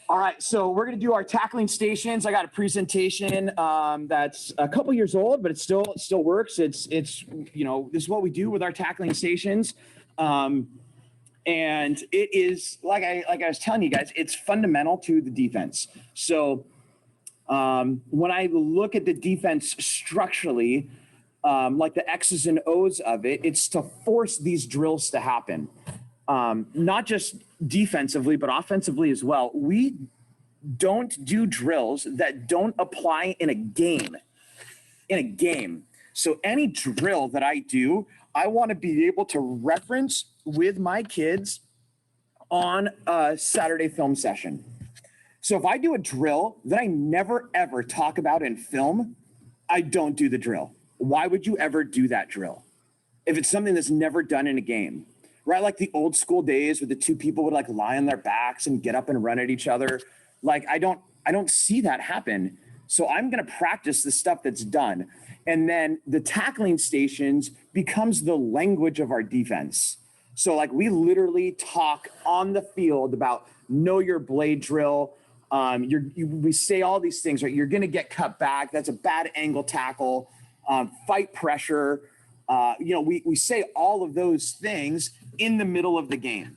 All right, so we're going to do our tackling stations. I got a presentation that's a couple years old, but it still works. It's this is what we do with our tackling stations, and it is like I was telling you guys, it's fundamental to the defense. So when I look at the defense structurally, like the X's and O's of it, it's to force these drills to happen. Not just defensively, but offensively as well. We don't do drills that don't apply in a game. So any drill that I do, I want to be able to reference with my kids on a Saturday film session. So if I do a drill that I never, ever talk about in film, I don't do the drill. Why would you ever do that drill if it's something that's never done in a game? Right, like the old school days where the two people would like lie on their backs and get up and run at each other. Like I don't see that happen. So I'm going to practice the stuff that's done. And then the tackling stations becomes the language of our defense. So like we literally talk on the field about know your blade drill. We say all these things, right? You're going to get cut back. That's a bad angle tackle. Fight pressure. We say all of those things in the middle of the game,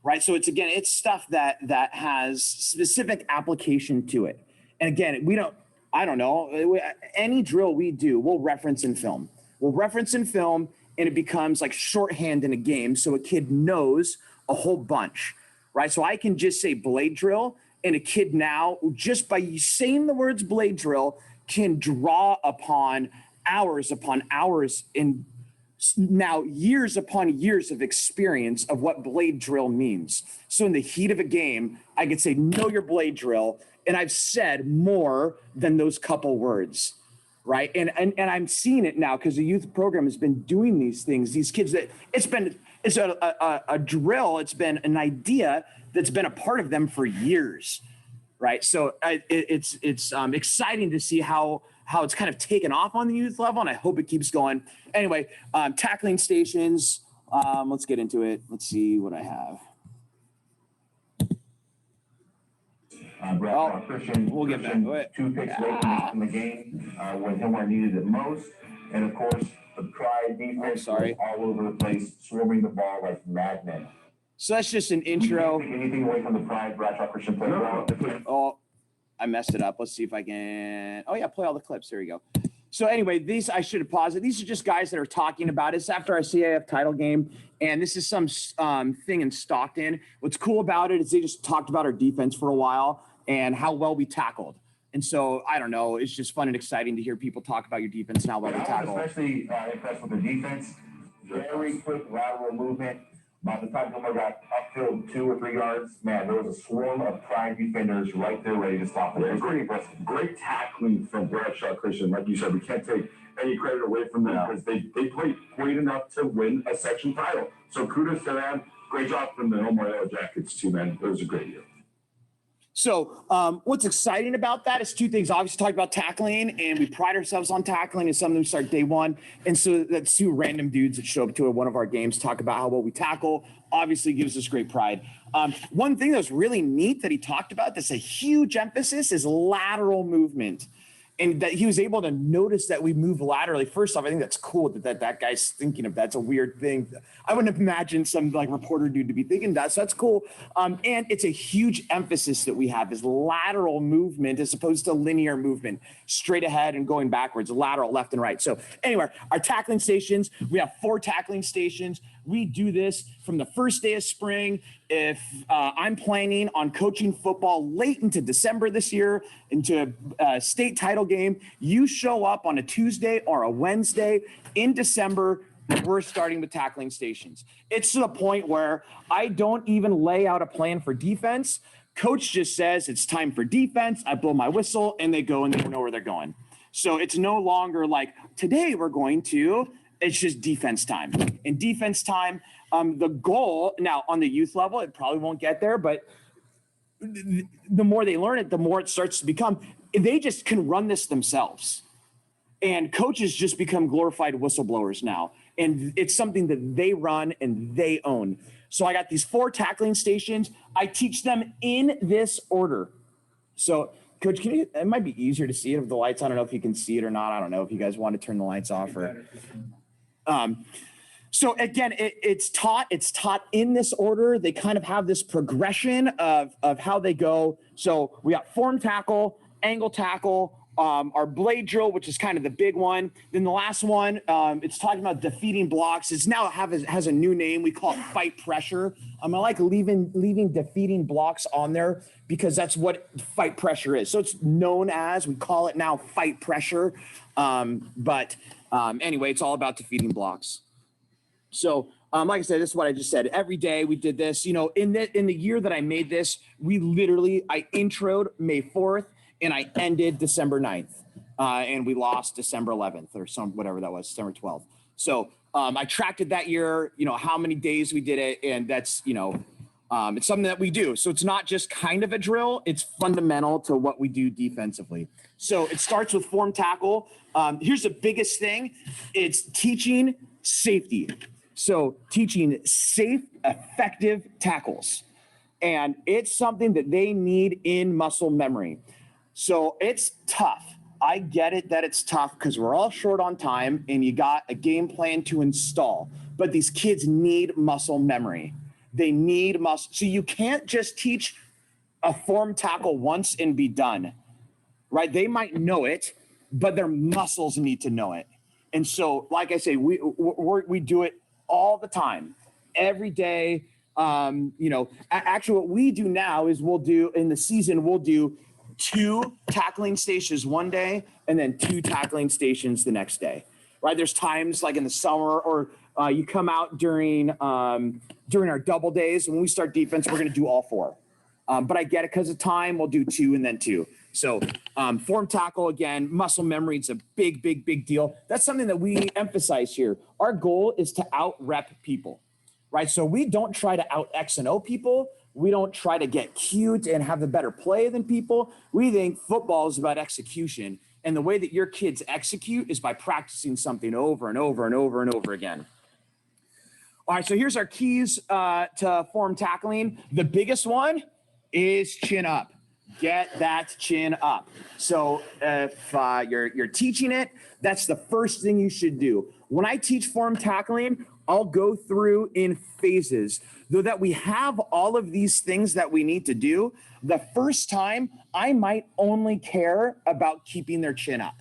right? So it's stuff that has specific application to it. And again, any drill we do, we'll reference in film. And it becomes like shorthand in a game. So a kid knows a whole bunch, right? So I can just say blade drill, and a kid now, just by saying the words blade drill, can draw upon hours in now years upon years of experience of what blade drill means. So in the heat of a game, I could say, know your blade drill. And I've said more than those couple words, right? And I'm seeing it now because the youth program has been doing these things. These kids it's a drill. It's been an idea that's been a part of them for years, right? So it's exciting to see how it's kind of taken off on the youth level, and I hope it keeps going. Anyway, tackling stations, let's get into it. Let's see what I have. Bradshaw, Christian, we'll get back to it. 2 picks late in the game when him where needed it most. And of course, the Pride defense was all over the place, swarming the ball like madmen. So that's just an intro. Anything away from the Pride, Bradshaw, Christian played well. Oh, I messed it up. Let's see if I can. Oh, yeah, play all the clips. There you go. So anyway, I should have paused it. These are just guys that are talking about it. It's after our CAF title game, and this is some thing in Stockton. What's cool about it is they just talked about our defense for a while and how well we tackled. And so, I don't know, it's just fun and exciting to hear people talk about your defense and how well we tackle. I'm especially impressed with the defense. Very quick lateral movement. By the time Gilmore got upfield 2 or 3 yards, man, there was a swarm of Pride defenders right there ready to stop it. It was pretty impressive. Great tackling from Bradshaw, Christian. Like you said, we can't take any credit away from them because they played great enough to win a section title. So kudos to them. Great job from the Omar Yellow Jackets too, man. It was a great year. So what's exciting about that is 2 things. Obviously, talk about tackling, and we pride ourselves on tackling, and some of them start day one. And so that's 2 random dudes that show up to one of our games, talk about how well we tackle. Obviously gives us great pride. One thing that was really neat that he talked about that's a huge emphasis is lateral movement. And that he was able to notice that we move laterally. First off, I think that's cool that guy's thinking of that. That's a weird thing. I wouldn't imagine some like reporter dude to be thinking that. So that's cool. And it's a huge emphasis that we have is lateral movement as opposed to linear movement, straight ahead and going backwards, lateral, left and right. So anyway, our tackling stations, we have 4 tackling stations. We do this from the first day of spring. If I'm planning on coaching football late into December this year, into a state title game, you show up on a Tuesday or a Wednesday in December, we're starting with tackling stations. It's to the point where I don't even lay out a plan for defense. Coach just says it's time for defense. I blow my whistle and they go and they know where they're going. So it's no longer like today we're going to. It's just defense time. In defense time, the goal now on the youth level, it probably won't get there, but the more they learn it, the more it starts to become, they just can run this themselves. And coaches just become glorified whistleblowers now. And it's something that they run and they own. So I got these 4 tackling stations. I teach them in this order. So Coach, it might be easier to see it with the lights. I don't know if you can see it or not. I don't know if you guys want to turn the lights off or, so again, it's taught in this order. They kind of have this progression of how they go. So we got form tackle, angle tackle, our blade drill, which is kind of the big one. Then the last one, it's talking about defeating blocks. It's now has a new name. We call it fight pressure. I like leaving defeating blocks on there because that's what fight pressure is. So it's known as, we call it now fight pressure. Anyway, it's all about defeating blocks. So, like I said, this is what I just said. Every day we did this. In the year that I made this, I introed May 4th and I ended December 9th. And we lost December 11th or whatever that was, December 12th. So I tracked it that year, how many days we did it. And that's, it's something that we do. So it's not just kind of a drill. It's fundamental to what we do defensively. So it starts with form tackle. Here's the biggest thing. It's teaching safety. So teaching safe, effective tackles. And it's something that they need in muscle memory. So it's tough. I get it that it's tough because we're all short on time and you got a game plan to install. But these kids need muscle memory. They need muscle. So you can't just teach a form tackle once and be done, right? They might know it, but their muscles need to know it. And so, like I say, we do it all the time, every day. Actually what we do now is we'll do 2 tackling stations one day and then 2 tackling stations the next day, right? There's times like in the summer or you come out during our double days. When we start defense, we're going to do all 4. But I get it because of time. We'll do 2 and then 2. So form tackle, again, muscle memory, it's a big, big, big deal. That's something that we emphasize here. Our goal is to out-rep people, right? So we don't try to out-X and O people. We don't try to get cute and have the better play than people. We think football is about execution. And the way that your kids execute is by practicing something over and over and over and over again. All right, so here's our keys to form tackling. The biggest one is chin up. Get that chin up. So if you're teaching it, that's the first thing you should do. When I teach form tackling, I'll go through in phases. Though that we have all of these things that we need to do, the first time I might only care about keeping their chin up.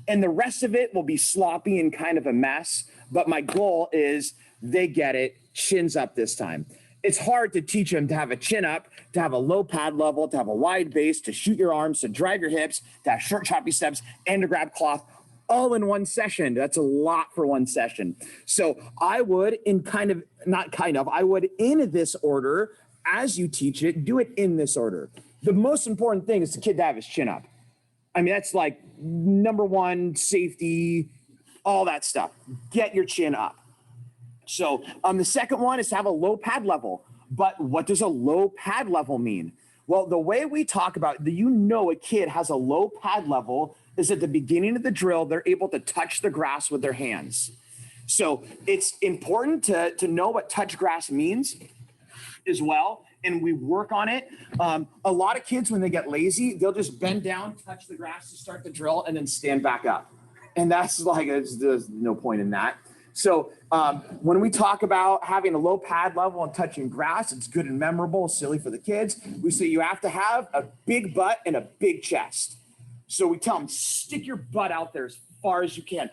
And the rest of it will be sloppy and kind of a mess. But my goal is they get it, chins up this time. It's hard to teach them to have a chin up, to have a low pad level, to have a wide base, to shoot your arms, to drive your hips, to have short choppy steps, and to grab cloth all in one session. That's a lot for one session. So I would in this order, as you teach it, do it in this order. The most important thing is the kid to have his chin up. I mean, that's like number one, safety, all that stuff. Get your chin up. So the second one is to have a low pad level. But what does a low pad level mean? Well, the way we talk about a kid has a low pad level is at the beginning of the drill, they're able to touch the grass with their hands. So it's important to know what touch grass means as well. And we work on it. A lot of kids, when they get lazy, they'll just bend down, touch the grass to start the drill, and then stand back up. And that's there's no point in that. So when we talk about having a low pad level and touching grass, it's good and memorable, silly for the kids. We say you have to have a big butt and a big chest. So we tell them, stick your butt out there as far as you can.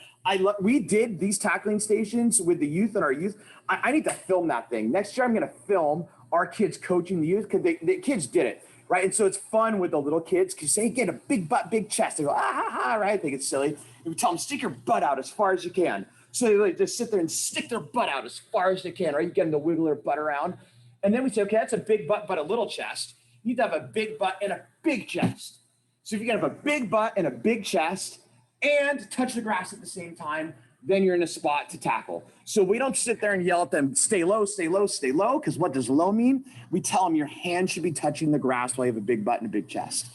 We did these tackling stations with the youth and our youth. I need to film that thing. Next year, I'm going to film our kids coaching the youth because the kids did it, right? And so it's fun with the little kids because they get a big butt, big chest. They go, right? I think it's silly. And we tell them, stick your butt out as far as you can. So they just sit there and stick their butt out as far as they can, right? You get them to wiggle their butt around. And then we say, okay, that's a big butt, but a little chest. You need to have a big butt and a big chest. So if you can have a big butt and a big chest and touch the grass at the same time, then you're in a spot to tackle. So we don't sit there and yell at them, stay low, stay low, stay low, because what does low mean? We tell them your hand should be touching the grass while you have a big butt and a big chest.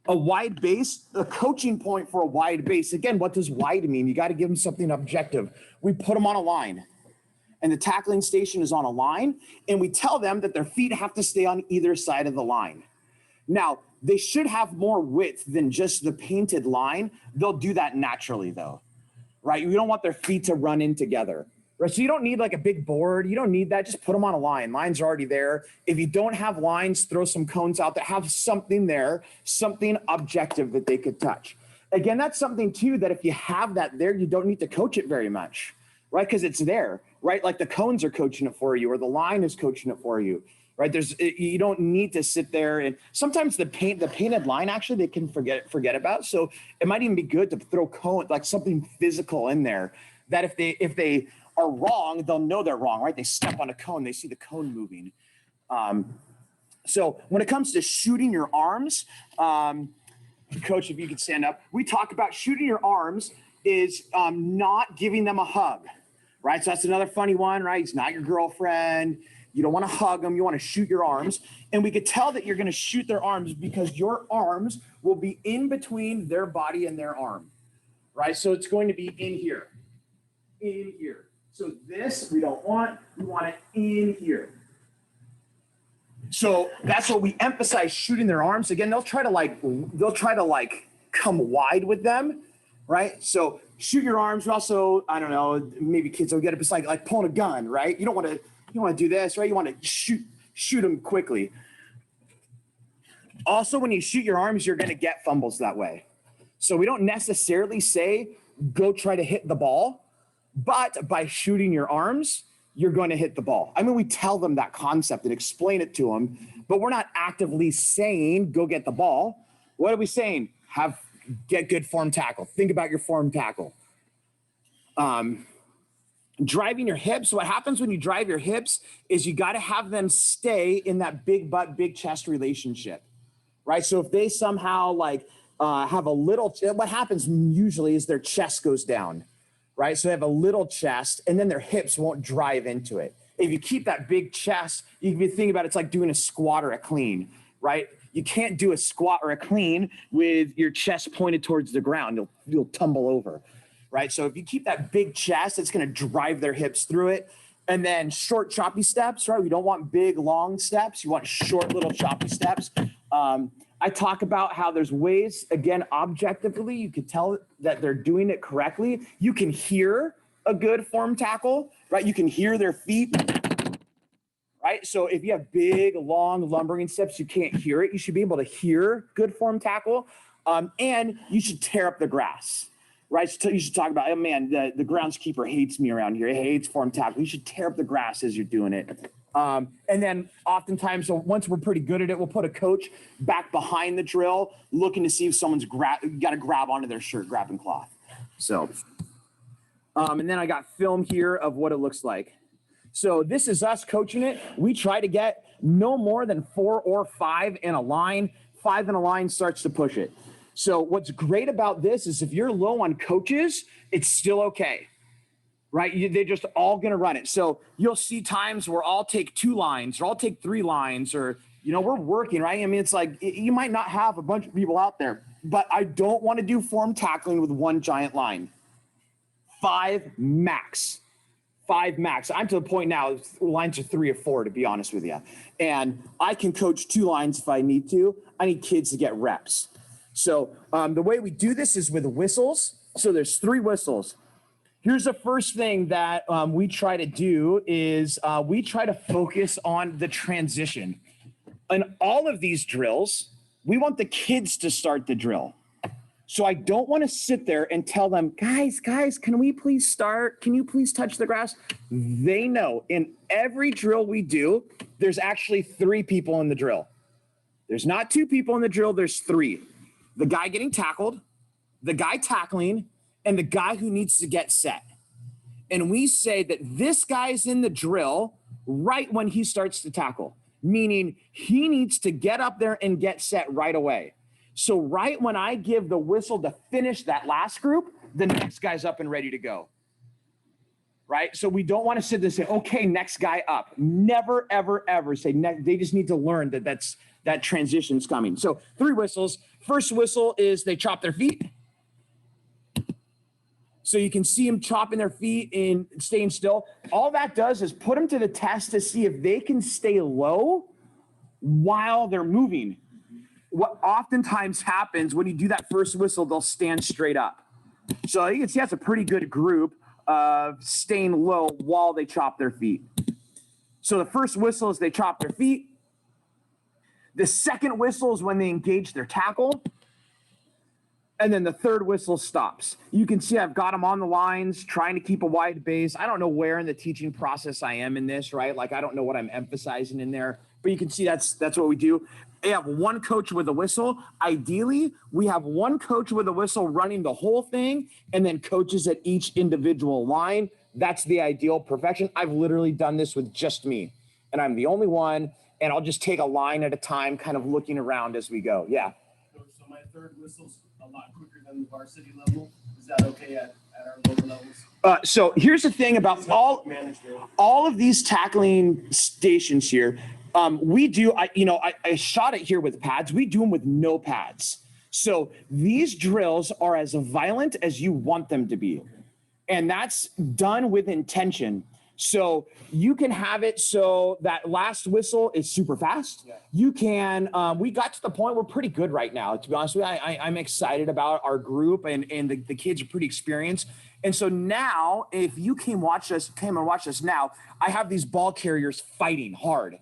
A wide base, the coaching point for a wide base. Again, what does wide mean? You got to give them something objective. We put them on a line. and the tackling station is on a line, and we tell them that their feet have to stay on either side of the line. Now, they should have more width than just the painted line. They'll do that naturally though, right? You don't want their feet to run in together, right? So you don't need like a big board. You don't need that. Just put them on a line. Lines are already there. If you don't have lines, throw some cones out there, have something there, something objective that they could touch. Again, that's something too, that if you have that there, you don't need to coach it very much, right? Because it's there, right? Like the cones are coaching it for you, or the line is coaching it for you, right? You don't need to sit there, and sometimes the painted line, actually, they can forget about. So it might even be good to throw cone, like something physical in there, that if they are wrong, they'll know they're wrong, right? They step on a cone, they see the cone moving. So when it comes to shooting your arms, Coach, if you could stand up, we talk about shooting your arms is not giving them a hug, right? So that's another funny one, right? It's not your girlfriend. You don't want to hug them. You want to shoot your arms. And we could tell that you're going to shoot their arms because your arms will be in between their body and their arm, right? So it's going to be in here, in here. So this we don't want. We want it in here. So that's what we emphasize, shooting their arms. Again, they'll try to like come wide with them, right? So shoot your arms. Also, I don't know, maybe kids will get it. It's like pulling a gun, right? You want to do this, right? You want to shoot them quickly. Also, when you shoot your arms, you're going to get fumbles that way. So we don't necessarily say go try to hit the ball, but by shooting your arms, you're going to hit the ball. I mean, we tell them that concept and explain it to them, but we're not actively saying, go get the ball. What are we saying? Get good form tackle. Think about your form tackle. Driving your hips. What happens when you drive your hips is you got to have them stay in that big butt, big chest relationship, right? So if they somehow have a little, what happens usually is their chest goes down, right? So they have a little chest and then their hips won't drive into it. If you keep that big chest, you can be thinking about it's like doing a squat or a clean, right? You can't do a squat or a clean with your chest pointed towards the ground. You'll tumble over, right? So if you keep that big chest, it's going to drive their hips through it. And then short choppy steps, right? We don't want big, long steps. You want short, little choppy steps. I talk about how there's ways, again, objectively, you can tell that they're doing it correctly. You can hear a good form tackle, right? You can hear their feet, right? So if you have big, long, lumbering steps, you can't hear it. You should be able to hear good form tackle. And you should tear up the grass, right? So you should talk about, oh man, the groundskeeper hates me around here. He hates form tackle. You should tear up the grass as you're doing it. And then oftentimes, so once we're pretty good at it, we'll put a coach back behind the drill, looking to see if someone's got to grab onto their shirt, grabbing cloth. So, and then I got film here of what it looks like. So this is us coaching it. We try to get no more than 4 or 5 in a line. 5 in a line starts to push it. So what's great about this is if you're low on coaches, it's still okay. Right? They're just all going to run it. So you'll see times where I'll take 2 lines or I'll take 3 lines or, we're working, right? I mean, it's like you might not have a bunch of people out there, but I don't want to do form tackling with 1 giant line. 5 max. 5 max. I'm to the point now, lines are 3 or 4, to be honest with you. And I can coach 2 lines if I need to. I need kids to get reps. So the way we do this is with whistles. So there's 3 whistles. Here's the first thing that we try to do is we try to focus on the transition. In all of these drills, we want the kids to start the drill. So I don't want to sit there and tell them, guys, can we please start? Can you please touch the grass? They know in every drill we do, there's actually 3 people in the drill. There's not 2 people in the drill, there's 3. The guy getting tackled, the guy tackling, and the guy who needs to get set. And we say that this guy's in the drill right when he starts to tackle, meaning he needs to get up there and get set right away. So right when I give the whistle to finish that last group, the next guy's up and ready to go. Right? So we don't want to sit there and say, okay, next guy up. Never, ever, ever say they just need to learn that transition's coming. So 3 whistles. First whistle is they chop their feet. So you can see them chopping their feet and staying still. All that does is put them to the test to see if they can stay low while they're moving. What oftentimes happens when you do that first whistle, they'll stand straight up. So you can see that's a pretty good group of staying low while they chop their feet. So the first whistle is they chop their feet. The second whistle is when they engage their tackle. And then the third whistle stops. You can see I've got them on the lines, trying to keep a wide base. I don't know where in the teaching process I am in this, right? Like, I don't know what I'm emphasizing in there, but you can see that's what we do. We have one coach with a whistle. Ideally, we have one coach with a whistle running the whole thing, and then coaches at each individual line. That's the ideal perfection. I've literally done this with just me, and I'm the only one, and I'll just take a line at a time, kind of looking around as we go. Yeah. So my third whistle's a lot quicker than the varsity level. Is that okay at our lower levels? So here's the thing about all of these tackling stations here. We do, I shot it here with pads. We do them with no pads. So these drills are as violent as you want them to be. And that's done with intention. So you can have it so that last whistle is super fast. Yeah. You can, we got to the point we're pretty good right now. To be honest with you, I'm excited about our group, and the kids are pretty experienced. And so now, if you came and watch us now, I have these ball carriers fighting hard,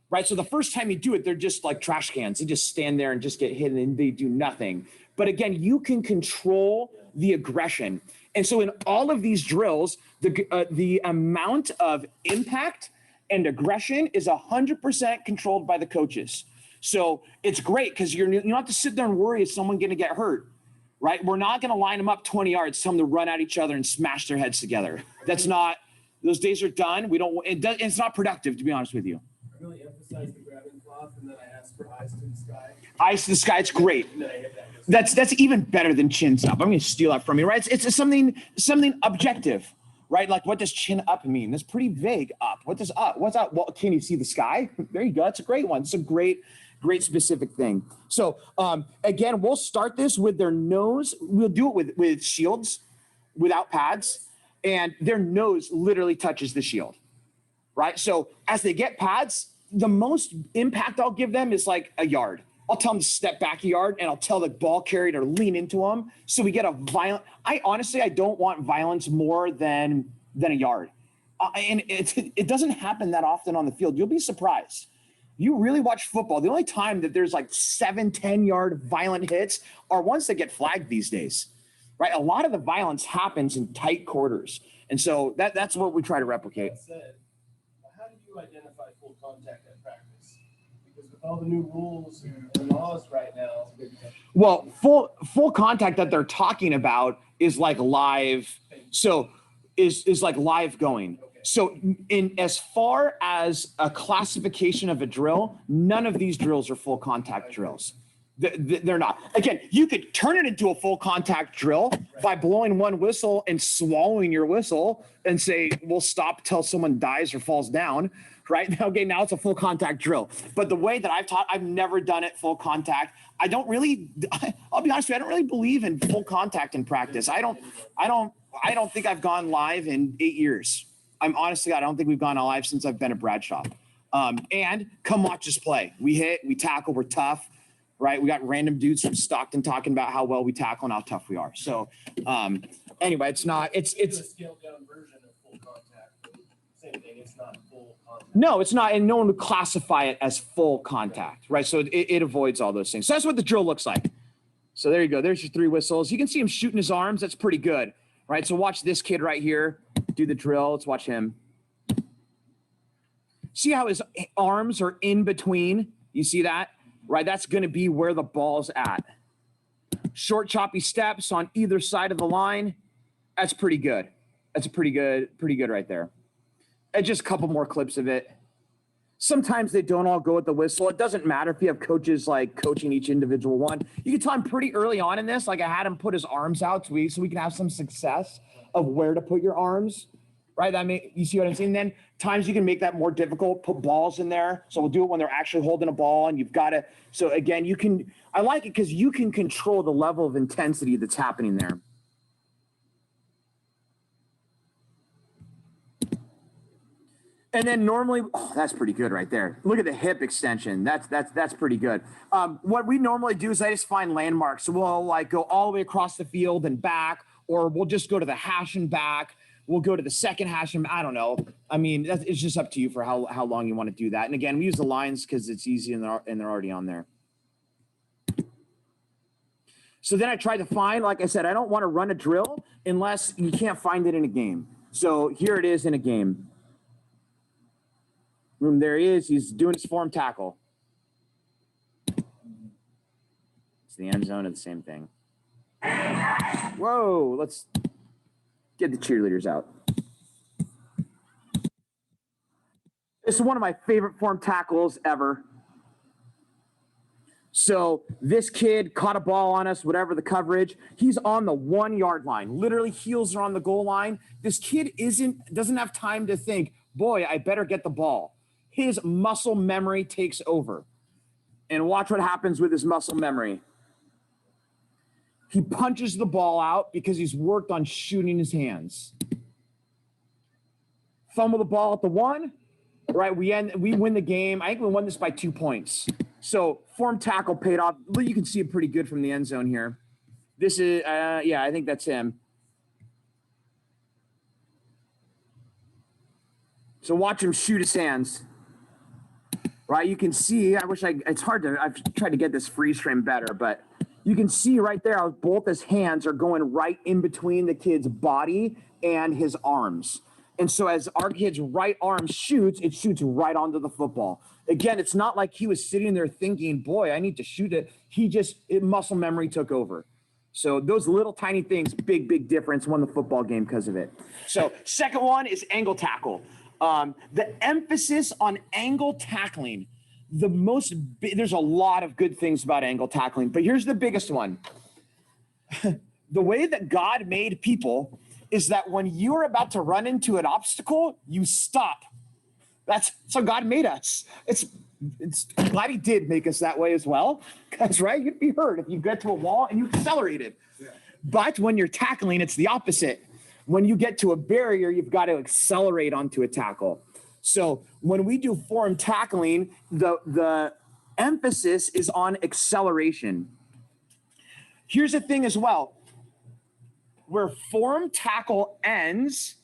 right? So the first time you do it, they're just like trash cans. They just stand there and just get hit and they do nothing. But again, you can control the aggression. And so in all of these drills, the amount of impact and aggression is 100% controlled by the coaches. So it's great because you don't have to sit there and worry, is someone going to get hurt, right? We're not going to line them up 20 yards, tell them to run at each other and smash their heads together. That's not, those days are done. It's not productive, to be honest with you. I really emphasize the grabbing cloth, and then I ask for eyes to the sky. Eyes to the sky, it's great. And then I hit that. That's even better than chins up. I'm going to steal that from you, right? It's something objective, right? Like, what does chin up mean? That's pretty vague. Up. What does up? What's up? Well, can you see the sky? There you go. That's a great one. It's a great specific thing. So again, we'll start this with their nose. We'll do it with shields, without pads, and their nose literally touches the shield, right? So as they get pads, the most impact I'll give them is like a yard. I'll tell them to step back a yard, and I'll tell the ball carrier to lean into them. So we get a violent. I don't want violence more than a yard. And it doesn't happen that often on the field. You'll be surprised. You really watch football. The only time that there's like 7-10 yard violent hits are ones that get flagged these days, right? A lot of the violence happens in tight quarters. And so that's what we try to replicate. That said, how do you identify full contact at practice? Because with all the new rules and laws right now. Well, full contact that they're talking about is like live. So is like live going. Okay. So in as far as a classification of a drill, none of these drills are full contact drills. They're not. Again, you could turn it into a full contact drill by blowing one whistle and swallowing your whistle and say, we'll stop till someone dies or falls down. Right now, okay, now it's a full contact drill. But the way that I've taught, I've never done it full contact. I'll be honest with you, I don't really believe in full contact in practice. I don't think I've gone live in 8 years. I don't think we've gone live since I've been at Bradshaw. And come watch us play. We hit, we tackle, we're tough, right? We got random dudes from Stockton talking about how well we tackle and how tough we are. So anyway, it's a scaled down version of full contact. Same thing, it's not full contact. No, it's not, and no one would classify it as full contact, right? So it avoids all those things. So that's what the drill looks like. So there you go. There's your 3 whistles. You can see him shooting his arms. That's pretty good, right? So watch this kid right here do the drill. Let's watch him. See how his arms are in between? You see that? Right? That's going to be where the ball's at. Short, choppy steps on either side of the line. That's pretty good. That's a pretty good right there. And just a couple more clips of it. Sometimes they don't all go with the whistle. It doesn't matter if you have coaches like coaching each individual one. You can tell him pretty early on in this, like I had him put his arms out so we can have some success of where to put your arms, right? You see what I'm saying? Then times you can make that more difficult, put balls in there. So we'll do it when they're actually holding a ball and you've got to, so again, I like it because you can control the level of intensity that's happening there. And then normally, oh, that's pretty good right there. Look at the hip extension. That's pretty good. What we normally do is I just find landmarks. So we'll like go all the way across the field and back, or we'll just go to the hash and back. We'll go to the second hash and I don't know. I mean, it's just up to you for how long you want to do that. And again, we use the lines because it's easy and they're already on there. So then I tried to find, like I said, I don't want to run a drill unless you can't find it in a game. So here it is in a game. There he is. He's doing his form tackle. It's the end zone of the same thing. Whoa, let's get the cheerleaders out. This is one of my favorite form tackles ever. So this kid caught a ball on us, whatever the coverage. He's on the 1 yard line. Literally, heels are on the goal line. This kid doesn't have time to think, boy, I better get the ball. His muscle memory takes over. And watch what happens with his muscle memory. He punches the ball out because he's worked on shooting his hands. Fumble the ball at the 1. Right, we win the game. I think we won this by 2 points. So form tackle paid off. You can see it pretty good from the end zone here. This is, yeah, I think that's him. So watch him shoot his hands. Right, you can see, it's hard to, I've tried to get this freeze frame better, but you can see right there how both his hands are going right in between the kid's body and his arms. And so as our kid's right arm shoots, it shoots right onto the football. Again, it's not like he was sitting there thinking, boy, I need to shoot it. Muscle memory took over. So those little tiny things, big difference, won the football game because of it. So second one is angle tackle. The emphasis on angle tackling, there's a lot of good things about angle tackling, but here's the biggest one. The way that God made people is that when you're about to run into an obstacle, you stop. That's how God made us. It's glad he did make us that way as well. Because, right, you'd be hurt if you get to a wall and you accelerated. Yeah. But when you're tackling, it's the opposite. When you get to a barrier, you've got to accelerate onto a tackle. So when we do form tackling, the emphasis is on acceleration. Here's the thing as well. Where form tackle begins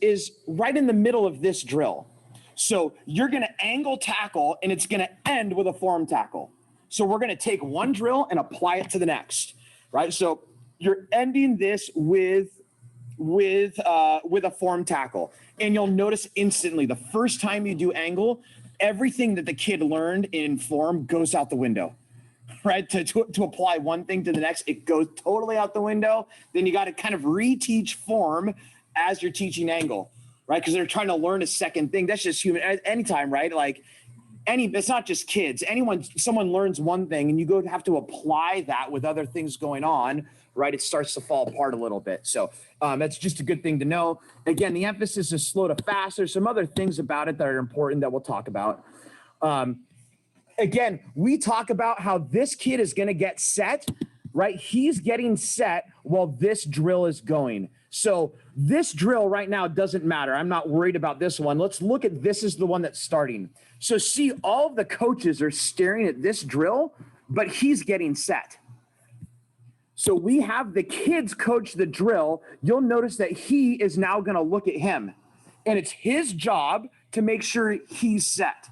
is right in the middle of this drill. So you're going to angle tackle and it's going to end with a form tackle. So we're going to take one drill and apply it to the next, right? So you're ending this with a form tackle. And you'll notice instantly the first time you do angle, everything that the kid learned in form goes out the window. Right, to apply one thing to the next, it goes totally out the window. Then you got to kind of reteach form as you're teaching angle, right? Because they're trying to learn a second thing. That's just human. Anytime, right? Like it's not just kids. Someone learns one thing, and you have to apply that with other things going on, right? It starts to fall apart a little bit. So that's just a good thing to know. Again, the emphasis is slow to fast. There's some other things about it that are important that we'll talk about. Again, we talk about how this kid is going to get set, right? He's getting set while this drill is going. So this drill right now doesn't matter. I'm not worried about this one. Let's look at this is the one that's starting. So see, all of the coaches are staring at this drill, but he's getting set. So we have the kids coach the drill. You'll notice that he is now going to look at him. And it's his job to make sure he's set.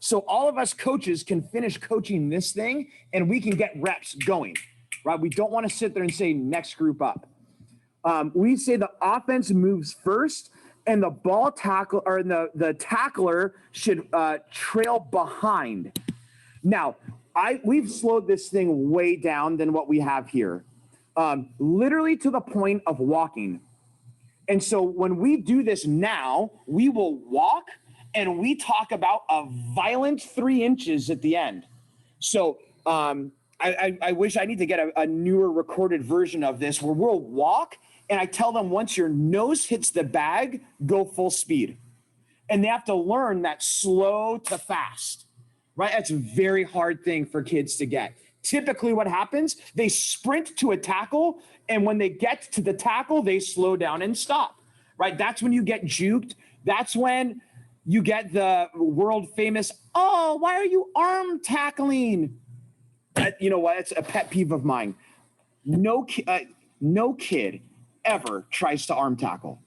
So all of us coaches can finish coaching this thing and we can get reps going, right? We don't want to sit there and say next group up. We say the offense moves first and the ball tackle or the tackler should trail behind. Now, we've slowed this thing way down than what we have here, literally to the point of walking. And so when we do this now, we will walk and we talk about a violent 3 inches at the end. So I wish I need to get a newer recorded version of this where we'll walk and I tell them once your nose hits the bag, go full speed. And they have to learn that slow to fast, right? That's a very hard thing for kids to get. Typically what happens, they sprint to a tackle and when they get to the tackle, they slow down and stop. right? That's when you get juked. That's when you get the world famous, oh, why are you arm tackling? You know what? It's a pet peeve of mine. No kid ever tries to arm tackle.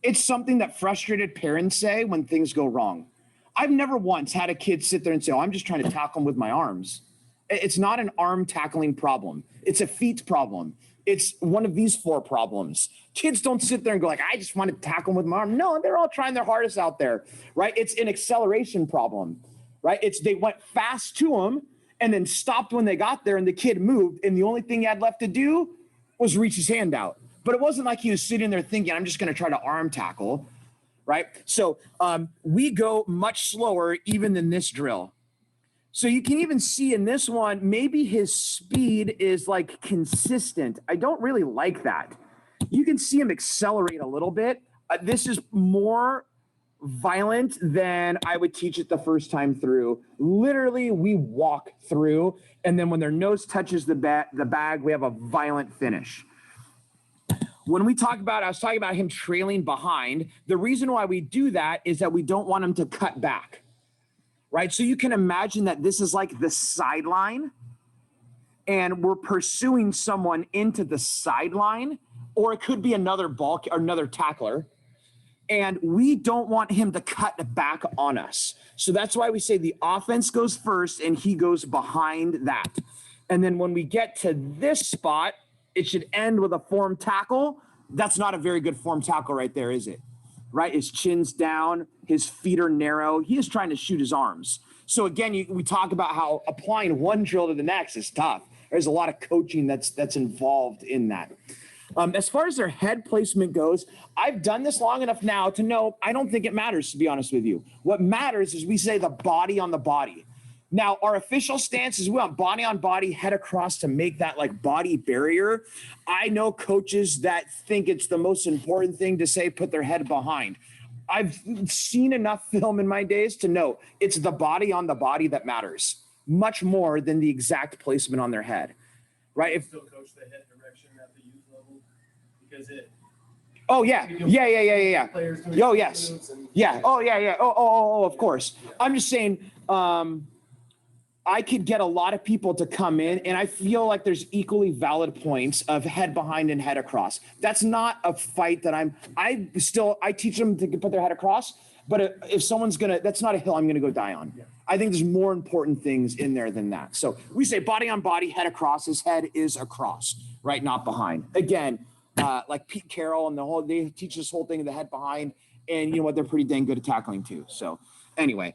It's something that frustrated parents say when things go wrong. I've never once had a kid sit there and say, oh, I'm just trying to tackle him with my arms. It's not an arm tackling problem. It's a feet problem. It's one of these 4 problems. Kids don't sit there and go like, I just want to tackle him with my arm. No, they're all trying their hardest out there, right? It's an acceleration problem, right? They went fast to him and then stopped when they got there and the kid moved. And the only thing he had left to do was reach his hand out. But it wasn't like he was sitting there thinking, I'm just going to try to arm tackle, right? So we go much slower even than this drill. So you can even see in this one, maybe his speed is like consistent. I don't really like that. You can see him accelerate a little bit. This is more violent than I would teach it the first time through. Literally, we walk through, and then when their nose touches the bag, we have a violent finish. When we talk about, I was talking about him trailing behind. The reason why we do that is that we don't want him to cut back. Right? So you can imagine that this is like the sideline and we're pursuing someone into the sideline, or it could be another ball or another tackler. And we don't want him to cut back on us. So that's why we say the offense goes first and he goes behind that. And then when we get to this spot, it should end with a form tackle. That's not a very good form tackle right there, is it? Right? His chin's down, his feet are narrow. He is trying to shoot his arms. So again, we talk about how applying one drill to the next is tough. There's a lot of coaching that's involved in that. As far as their head placement goes, I've done this long enough now to know I don't think it matters, to be honest with you. What matters is we say the body on the body. Now, our official stance is we want body on body, head across to make that like body barrier. I know coaches that think it's the most important thing to say, put their head behind. I've seen enough film in my days to know it's the body on the body that matters much more than the exact placement on their head, right? If still coach the head direction at the youth level because it. Oh yeah. Oh yes. Yeah. Oh yeah. Oh, of course. I'm just saying, I could get a lot of people to come in, and I feel like there's equally valid points of head behind and head across. That's not a fight that I teach them to put their head across, but if someone's that's not a hill I'm gonna go die on. Yeah. I think there's more important things in there than that. So we say body on body, head across. His head is across, right? Not behind. Again, like Pete Carroll and they teach this whole thing of the head behind, and you know what? They're pretty dang good at tackling too. So anyway,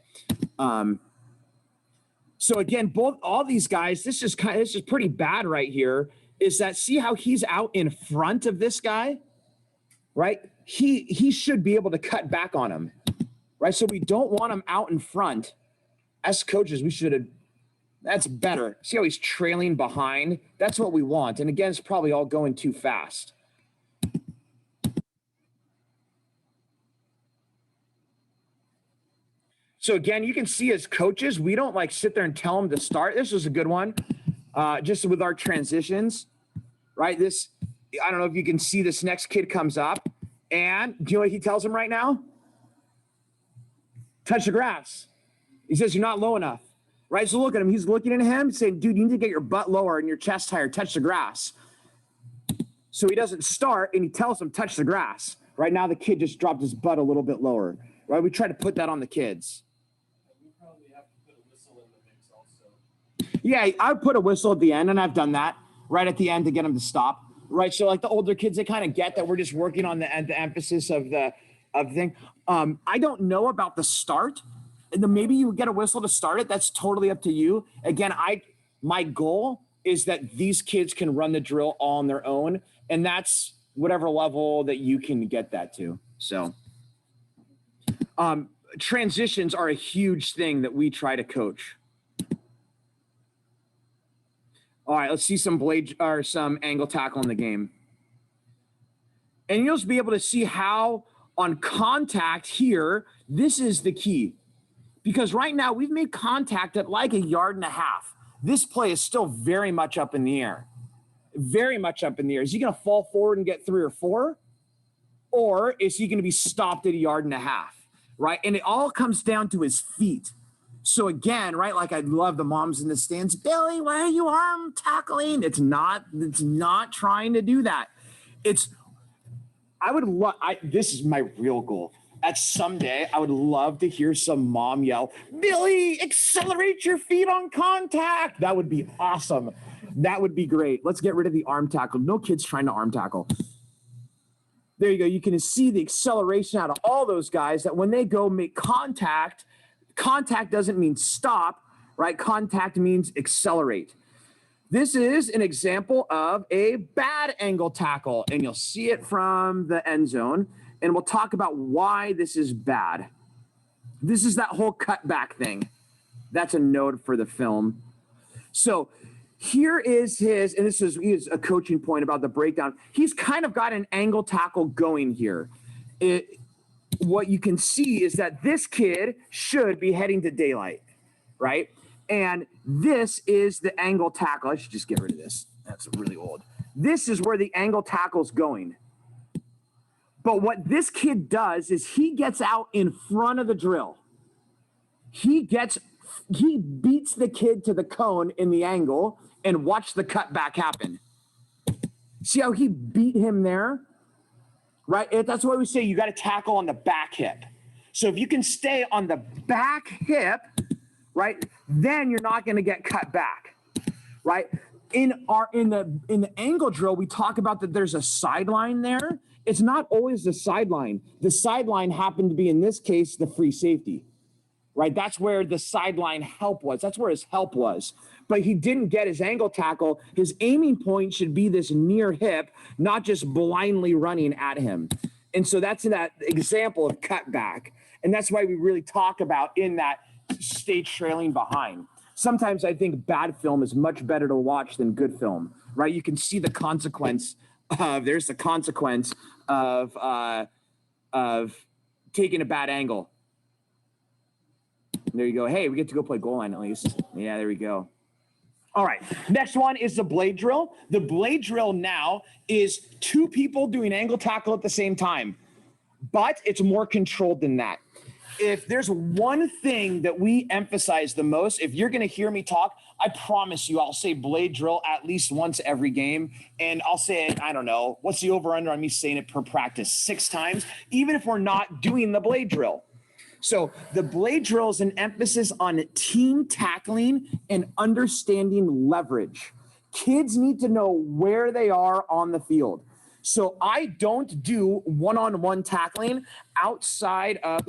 so again, all these guys, this is pretty bad right here. Is that see how he's out in front of this guy, right? He should be able to cut back on him, right? So we don't want him out in front. As coaches, we should have. That's better. See how he's trailing behind? That's what we want. And again, it's probably all going too fast. So again, you can see as coaches, we don't like sit there and tell them to start. This was a good one, just with our transitions, right? I don't know if you can see this next kid comes up, and do you know what he tells him right now? Touch the grass. He says, you're not low enough, right? So look at him. He's looking at him saying, dude, you need to get your butt lower and your chest higher, touch the grass. So he doesn't start, and he tells him, touch the grass. Right now, the kid just dropped his butt a little bit lower, right? We try to put that on the kids. Yeah, I would put a whistle at the end, and I've done that right at the end to get them to stop. Right, so like the older kids, they kind of get that we're just working on the emphasis of the thing. I don't know about the start. Maybe you get a whistle to start it. That's totally up to you. Again, my goal is that these kids can run the drill all on their own, and that's whatever level that you can get that to. So, transitions are a huge thing that we try to coach. All right, let's see some angle tackle in the game. And you'll just be able to see how on contact here, this is the key. Because right now we've made contact at like 1.5 yards. This play is still very much up in the air. Very much up in the air. Is he going to fall forward and get 3 or 4? or is he going to be stopped at 1.5 yards, right? And it all comes down to his feet. So again, right, like I love the moms in the stands. Billy, why are you arm tackling? It's not trying to do that. This is my real goal. At someday, I would love to hear some mom yell, Billy, accelerate your feet on contact. That would be awesome. That would be great. Let's get rid of the arm tackle. No kids trying to arm tackle. There you go. You can see the acceleration out of all those guys that when they go make contact, contact doesn't mean stop, right? Contact means accelerate. This is an example of a bad angle tackle, and you'll see it from the end zone. And we'll talk about why this is bad. This is that whole cutback thing. That's a note for the film. So here is his, and this is a coaching point about the breakdown. He's kind of got an angle tackle going here. What you can see is that this kid should be heading to daylight, right? And this is the angle tackle. I should just get rid of this. That's really old. This is where the angle tackle's going. But what this kid does is he gets out in front of the drill. He beats the kid to the cone in the angle and watch the cutback happen. See how he beat him there? Right? That's why we say you got to tackle on the back hip. So if you can stay on the back hip, right, then you're not going to get cut back, right? In the angle drill, we talk about that there's a sideline there. It's not always the sideline. The sideline happened to be, in this case, the free safety, right? That's where the sideline help was. That's where his help was. But he didn't get his angle tackle. His aiming point should be this near hip, not just blindly running at him. And so that's that example of cutback. And that's why we really talk about in that stay trailing behind. Sometimes I think bad film is much better to watch than good film, right? You can see the consequence there's the consequence of taking a bad angle. There you go. Hey, we get to go play goal line at least. Yeah, there we go. All right. Next one is the blade drill. The blade drill now is 2 people doing angle tackle at the same time, but it's more controlled than that. If there's one thing that we emphasize the most, if you're going to hear me talk, I promise you I'll say blade drill at least once every game. And I'll say it, I don't know, what's the over-under on me saying it per practice? 6 times, even if we're not doing the blade drill. So the blade drill is an emphasis on team tackling and understanding leverage. Kids need to know where they are on the field. So I don't do one-on-one tackling outside of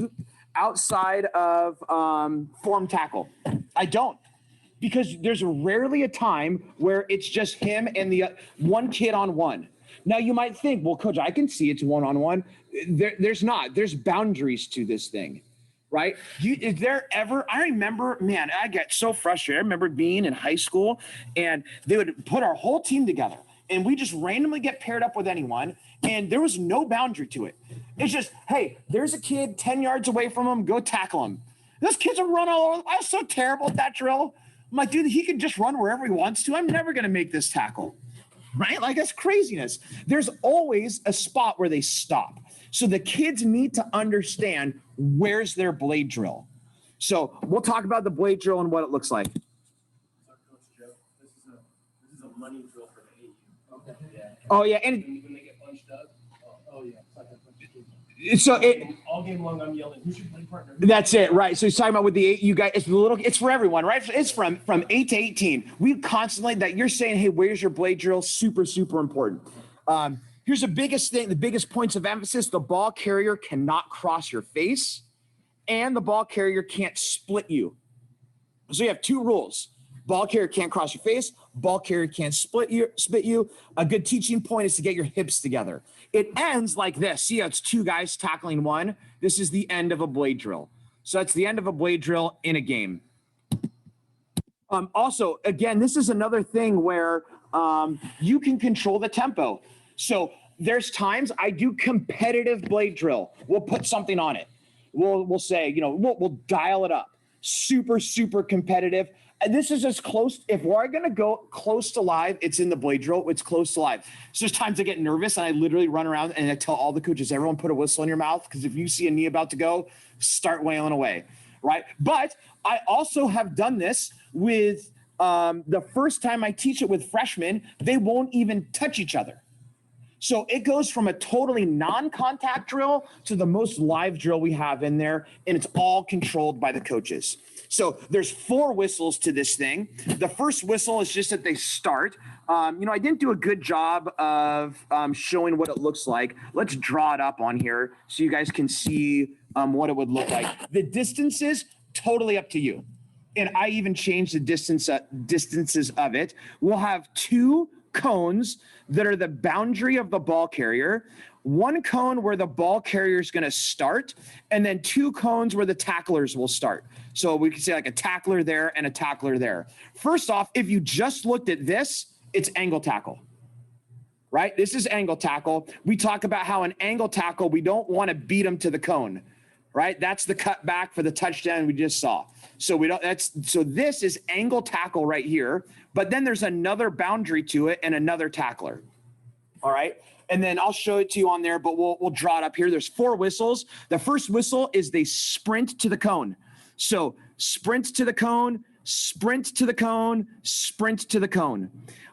form tackle. I don't, because there's rarely a time where it's just him and the one kid on one. Now you might think, well, coach, I can see it's one-on-one. There's not. There's boundaries to this thing, right? Is there ever? I remember, man, I get so frustrated. I remember being in high school, and they would put our whole team together, and we just randomly get paired up with anyone, and there was no boundary to it. It's just, hey, there's a kid 10 yards away from him, go tackle him. Those kids will run all over. I was so terrible at that drill. I'm like, dude, he can just run wherever he wants to. I'm never going to make this tackle, right? Like, that's craziness. There's always a spot where they stop. So the kids need to understand where's their blade drill. So we'll talk about the blade drill and what it looks like. So, Coach Joe, this is a money drill for the AU. Okay. Yeah. Oh, yeah. And when they get punched up. Oh yeah. so all game long, I'm yelling, who's your play partner? That's it, right? So he's talking about with the 8, you guys, it's for everyone, right? It's from 8 to 18. We constantly, that you're saying, hey, where's your blade drill? Super, super important. Here's the biggest thing, the biggest points of emphasis. The ball carrier cannot cross your face, and the ball carrier can't split you. So you have 2 rules. Ball carrier can't cross your face. Ball carrier can't split you. A good teaching point is to get your hips together. It ends like this. See how it's 2 guys tackling one? This is the end of a blade drill. So that's the end of a blade drill in a game. Also, again, this is another thing where you can control the tempo. So there's times I do competitive blade drill. We'll put something on it. We'll say, we'll dial it up. Super, super competitive. And this is as close. If we're going to go close to live, it's in the blade drill. It's close to live. So there's times I get nervous and I literally run around and I tell all the coaches, everyone put a whistle in your mouth, because if you see a knee about to go, start wailing away, right? But I also have done this with the first time I teach it with freshmen, they won't even touch each other. So it goes from a totally non-contact drill to the most live drill we have in there, and it's all controlled by the coaches. So there's 4 whistles to this thing. The first whistle is just that they start. I didn't do a good job of showing what it looks like. Let's draw it up on here so you guys can see what it would look like. The distance is totally up to you. And I even changed the distances of it. We'll have 2 cones that are the boundary of the ball carrier, 1 cone where the ball carrier is going to start, and then 2 cones where the tacklers will start. So we can say like a tackler there and a tackler there. First off, if you just looked at this, it's angle tackle, right? This is angle tackle. We talk about how an angle tackle, we don't want to beat them to the cone, right? That's the cut back for the touchdown we just saw. So this is angle tackle right here, but then there's another boundary to it and another tackler. All right. And then I'll show it to you on there, but we'll draw it up here. There's 4 whistles. The first whistle is they sprint to the cone. So sprint to the cone, sprint to the cone, sprint to the cone.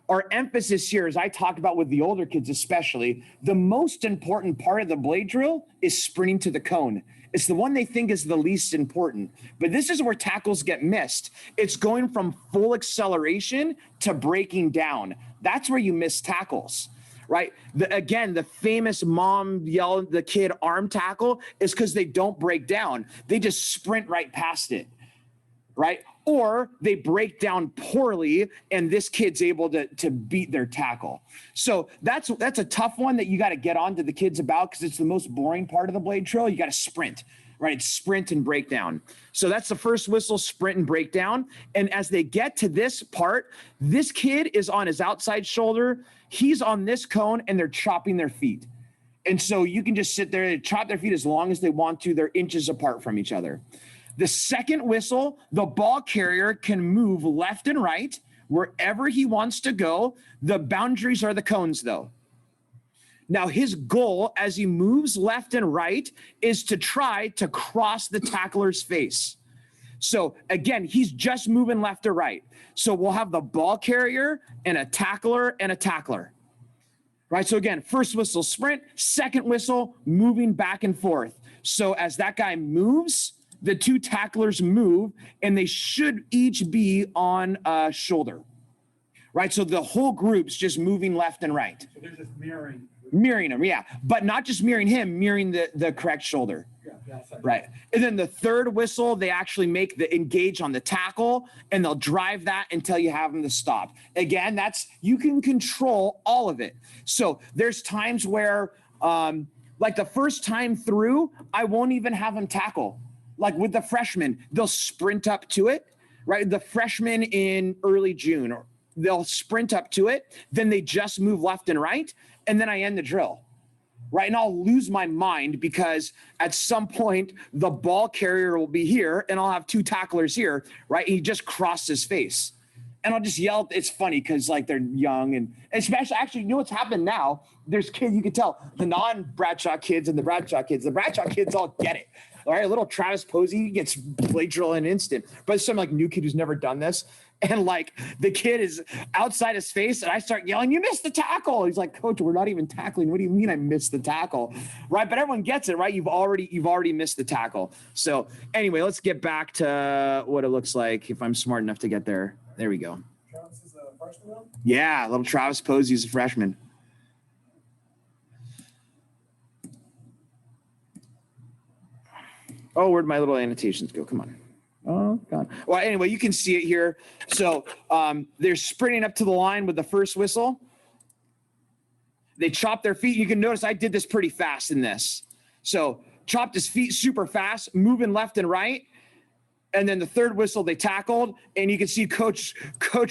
Our emphasis here, as I talked about with the older kids especially, the most important part of the blade drill is sprinting to the cone. It's the one they think is the least important. But this is where tackles get missed. It's going from full acceleration to breaking down. That's where you miss tackles, right? The famous mom yell at the kid arm tackle is because they don't break down. They just sprint right past it, right? Or they break down poorly and this kid's able to beat their tackle. So that's a tough one that you got to get on to the kids about, because it's the most boring part of the blade drill. You got to sprint, right? Sprint and break down. So that's the first whistle, sprint and break down. And as they get to this part, this kid is on his outside shoulder. He's on this cone and they're chopping their feet. And so you can just sit there and chop their feet as long as they want to. They're inches apart from each other. The second whistle, the ball carrier can move left and right wherever he wants to go. The boundaries are the cones, though. Now, his goal as he moves left and right is to try to cross the tackler's face. So, again, he's just moving left or right. So we'll have the ball carrier and a tackler and a tackler. Right? So, again, first whistle, sprint. Second whistle, moving back and forth. So as that guy moves, the 2 tacklers move, and they should each be on a shoulder, right? So the whole group's just moving left and right. So they're just mirroring. Mirroring him, yeah. But not just mirroring him, mirroring the correct shoulder. Yeah, right. And then the third whistle, they actually make the engage on the tackle, and they'll drive that until you have them to stop. Again, you can control all of it. So there's times where, like the first time through, I won't even have them tackle. Like with the freshmen, they'll sprint up to it, right? The freshmen in early June, they'll sprint up to it. Then they just move left and right. And then I end the drill, right? And I'll lose my mind because at some point the ball carrier will be here and I'll have 2 tacklers here, right? And he just crossed his face. And I'll just yell. It's funny because like they're young and especially actually, you know what's happened now? There's kids, you can tell the non-Bradshaw kids and the Bradshaw kids all get it. All right, little Travis Posey gets blade drill in an instant. But some like new kid who's never done this, and like the kid is outside his face, and I start yelling, "You missed the tackle!" He's like, "Coach, we're not even tackling. What do you mean I missed the tackle?" Right? But everyone gets it, right? You've already missed the tackle. So anyway, let's get back to what it looks like if I'm smart enough to get there. There we go. Travis is a freshman now? Yeah, little Travis Posey is a freshman. Oh, where'd my little annotations go? Come on. Oh, God. Well, anyway, you can see it here. So they're sprinting up to the line with the first whistle. They chop their feet. You can notice I did this pretty fast in this. So chopped his feet super fast, moving left and right. And then the third whistle, they tackled. And you can see Coach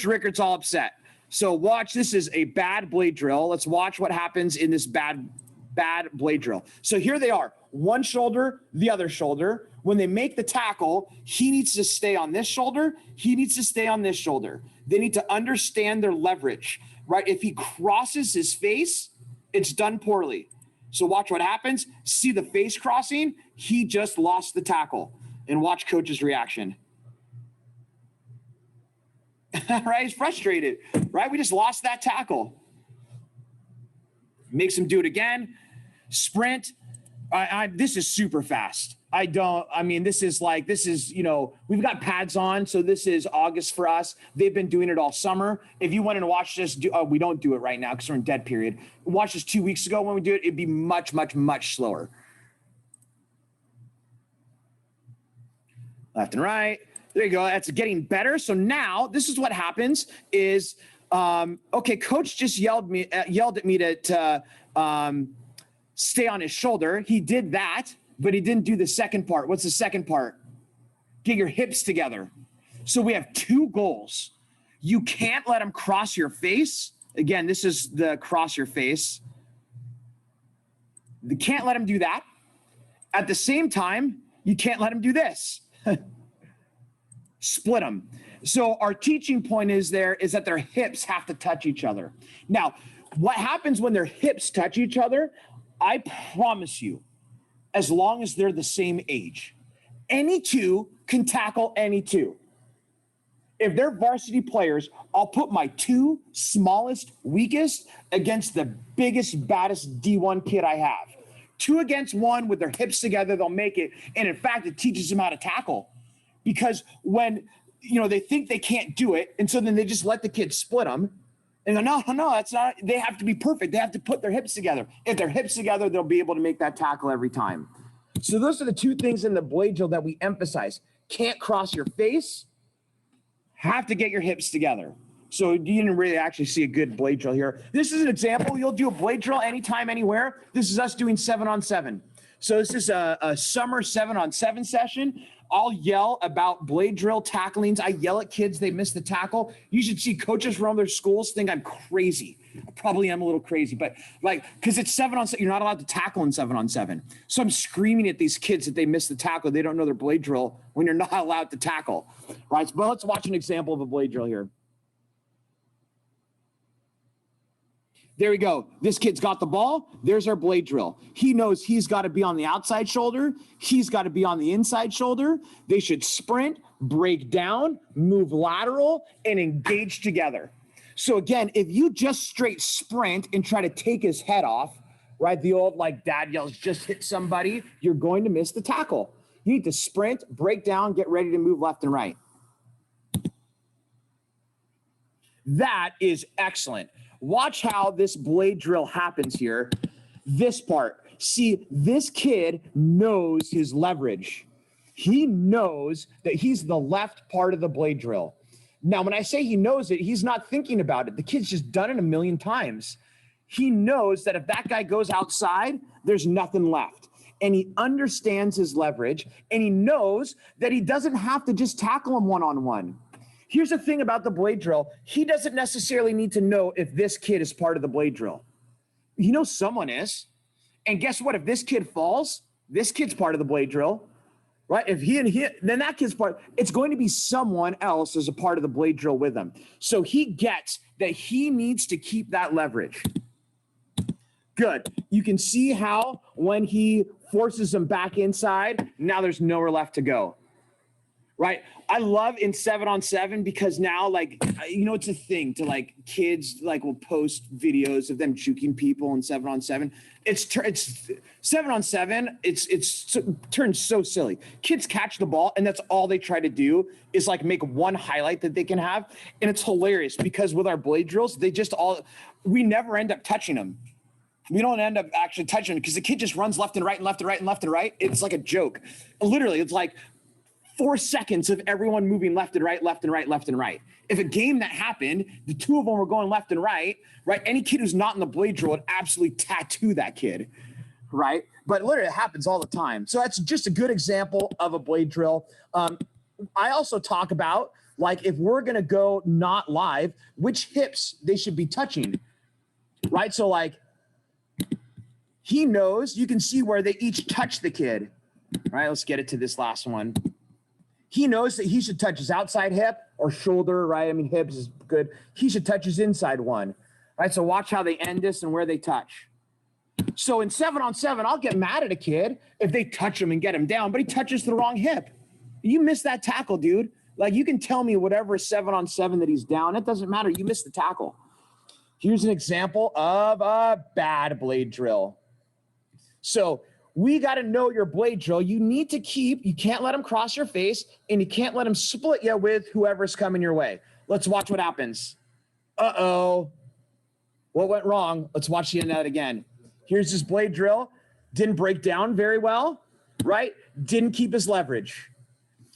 Rickards all upset. So watch. This is a bad blade drill. Let's watch what happens in this bad bad blade drill. So here they are, one shoulder, the other shoulder. When they make the tackle, he needs to stay on this shoulder. He needs to stay on this shoulder. They need to understand their leverage, right? If he crosses his face, it's done poorly. So watch what happens. See the face crossing? He just lost the tackle. And watch coach's reaction. Right? He's frustrated, right? We just lost that tackle. Makes him do it again. Sprint. This is super fast. This is, we've got pads on. So this is August for us. They've been doing it all summer. If you went and watched this, we don't do it right now because we're in dead period. Watch this 2 weeks ago when we do it, it'd be much, much, much slower. Left and right. There you go. That's getting better. So now this is what happens is, coach just yelled at me to stay on his shoulder. He did that, but he didn't do the second part. What's the second part? Get your hips together. So we have two goals. You can't let him cross your face. Again, this is the cross your face. You can't let him do that. At the same time, you can't let him do this. Split them. So our teaching point is that their hips have to touch each other. Now, what happens when their hips touch each other? I promise you, as long as they're the same age, any two can tackle any two. If they're varsity players, I'll put my two smallest, weakest against the biggest, baddest D1 kid I have. 2 against 1 with their hips together, they'll make it. And in fact, it teaches them how to tackle. Because when, they think they can't do it, and so then they just let the kids split them. And no, that's not, they have to be perfect. They have to put their hips together. If their hips together, they'll be able to make that tackle every time. So those are the two things in the blade drill that we emphasize. Can't cross your face, have to get your hips together. So you didn't really actually see a good blade drill here. This is an example. You'll do a blade drill anytime, anywhere. This is us doing 7-on-7. So this is a summer 7-on-7 session. I'll yell about blade drill tacklings. I yell at kids. They miss the tackle. You should see coaches from other schools think I'm crazy. I probably am a little crazy, but because it's 7-on-7, you're not allowed to tackle in 7-on-7. So I'm screaming at these kids that they missed the tackle. They don't know their blade drill when you're not allowed to tackle, right? But let's watch an example of a blade drill here. There we go. This kid's got the ball. There's our blade drill. He knows he's got to be on the outside shoulder. He's got to be on the inside shoulder. They should sprint, break down, move lateral, and engage together. So again, if you just straight sprint and try to take his head off, right? The old dad yells, just hit somebody, you're going to miss the tackle. You need to sprint, break down, get ready to move left and right. That is excellent. Watch how this blade drill happens here. This part. See, this kid knows his leverage. He knows that he's the left part of the blade drill. Now, when I say he knows it, he's not thinking about it. The kid's just done it a million times. He knows that if that guy goes outside, there's nothing left. And he understands his leverage, and he knows that he doesn't have to just tackle him one-on-one. Here's the thing about the blade drill. He doesn't necessarily need to know if this kid is part of the blade drill. He knows someone is. And guess what? If this kid falls, this kid's part of the blade drill, right? If then that kid's part, it's going to be someone else as a part of the blade drill with him. So he gets that he needs to keep that leverage. Good. You can see how when he forces him back inside, now there's nowhere left to go. Right. I love in 7-on-7 because now, it's a thing to kids will post videos of them juking people in 7-on-7. It's 7-on-7. It's turned so silly. Kids catch the ball and that's all they try to do is make one highlight that they can have. And it's hilarious because with our blade drills, we never end up touching them. We don't end up actually touching them because the kid just runs left and right and left and right and left and right. It's like a joke. Literally, it's 4 seconds of everyone moving left and right, left and right, left and right. If a game that happened, the two of them were going left and right, any kid who's not in the blade drill would absolutely tattoo that kid, right? But literally it happens all the time. So that's just a good example of a blade drill. I also talk about, if we're going to go not live, which hips they should be touching, right? So he knows, you can see where they each touch the kid. All right, let's get it to this last one. He knows that he should touch his outside hip or shoulder, right? I mean, hips is good. He should touch his inside one. All right, so watch how they end this and where they touch. So in 7-on-7, I'll get mad at a kid if they touch him and get him down, but he touches the wrong hip. You missed that tackle, dude. Like, you can tell me whatever 7-on-7 that he's down. It doesn't matter. You missed the tackle. Here's an example of a bad blade drill. So we got to know your blade drill. You need to you can't let him cross your face, and you can't let him split you with whoever's coming your way. Let's watch what happens. Uh-oh. What went wrong? Let's watch the end of that again. Here's his blade drill. Didn't break down very well, right? Didn't keep his leverage.